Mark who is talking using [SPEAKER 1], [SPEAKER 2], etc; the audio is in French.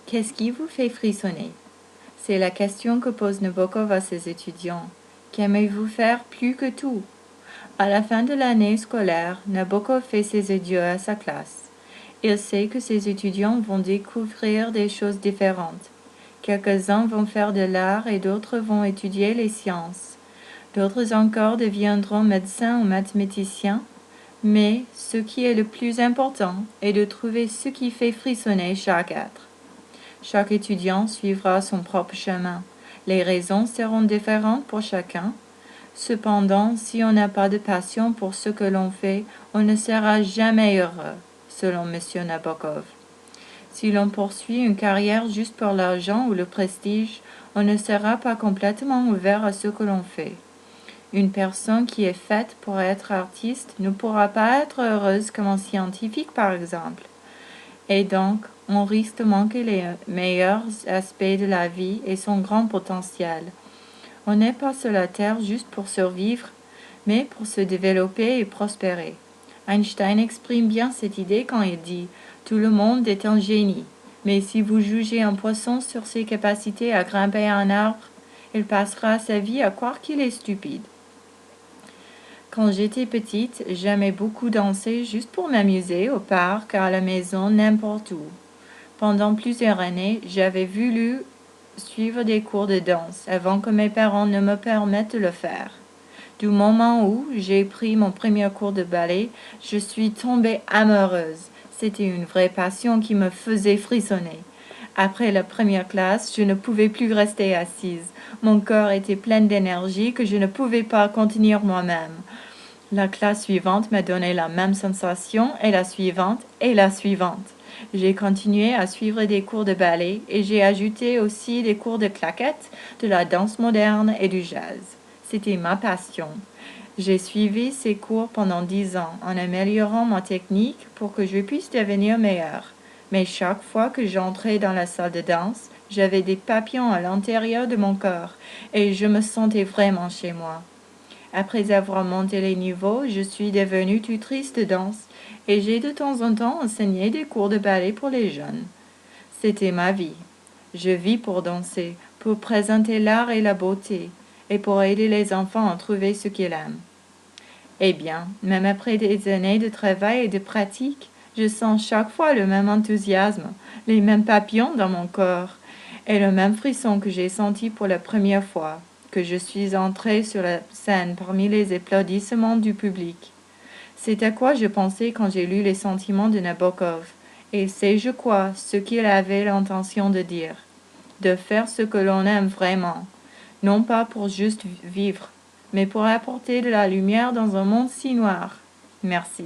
[SPEAKER 1] Qu'est-ce qui vous fait frissonner? C'est la question que pose Nabokov à ses étudiants. Qu'aimez-vous faire plus que tout? À la fin de l'année scolaire, Nabokov fait ses adieux à sa classe. Il sait que ses étudiants vont découvrir des choses différentes. Quelques-uns vont faire de l'art et d'autres vont étudier les sciences. D'autres encore deviendront médecins ou mathématiciens. Mais ce qui est le plus important est de trouver ce qui fait frissonner chaque être. Chaque étudiant suivra son propre chemin. Les raisons seront différentes pour chacun. Cependant, si on n'a pas de passion pour ce que l'on fait, on ne sera jamais heureux, selon M. Nabokov. Si l'on poursuit une carrière juste pour l'argent ou le prestige, on ne sera pas complètement ouvert à ce que l'on fait. Une personne qui est faite pour être artiste ne pourra pas être heureuse comme un scientifique, par exemple. Et donc, on risque de manquer les meilleurs aspects de la vie et son grand potentiel. On n'est pas sur la Terre juste pour survivre, mais pour se développer et prospérer. Einstein exprime bien cette idée quand il dit « Tout le monde est un génie, mais si vous jugez un poisson sur ses capacités à grimper à un arbre, il passera sa vie à croire qu'il est stupide. » Quand j'étais petite, j'aimais beaucoup danser juste pour m'amuser au parc, à la maison, n'importe où. Pendant plusieurs années, j'avais voulu suivre des cours de danse avant que mes parents ne me permettent de le faire. Du moment où j'ai pris mon premier cours de ballet, je suis tombée amoureuse. C'était une vraie passion qui me faisait frissonner. Après la première classe, je ne pouvais plus rester assise. Mon corps était plein d'énergie que je ne pouvais pas contenir moi-même. La classe suivante m'a donné la même sensation et la suivante et la suivante. J'ai continué à suivre des cours de ballet et j'ai ajouté aussi des cours de claquettes, de la danse moderne et du jazz. C'était ma passion. J'ai suivi ces cours pendant 10 ans en améliorant ma technique pour que je puisse devenir meilleure. Mais chaque fois que j'entrais dans la salle de danse, j'avais des papillons à l'intérieur de mon corps et je me sentais vraiment chez moi. Après avoir monté les niveaux, je suis devenue tutrice de danse et j'ai de temps en temps enseigné des cours de ballet pour les jeunes. C'était ma vie. Je vis pour danser, pour présenter l'art et la beauté, et pour aider les enfants à trouver ce qu'ils aiment. Eh bien, même après des années de travail et de pratique, je sens chaque fois le même enthousiasme, les mêmes papillons dans mon corps, et le même frisson que j'ai senti pour la première fois que je suis entrée sur la scène parmi les applaudissements du public. C'est à quoi je pensais quand j'ai lu les sentiments de Nabokov, et c'est, je crois, ce qu'il avait l'intention de dire. De faire ce que l'on aime vraiment, non pas pour juste vivre, mais pour apporter de la lumière dans un monde si noir. Merci.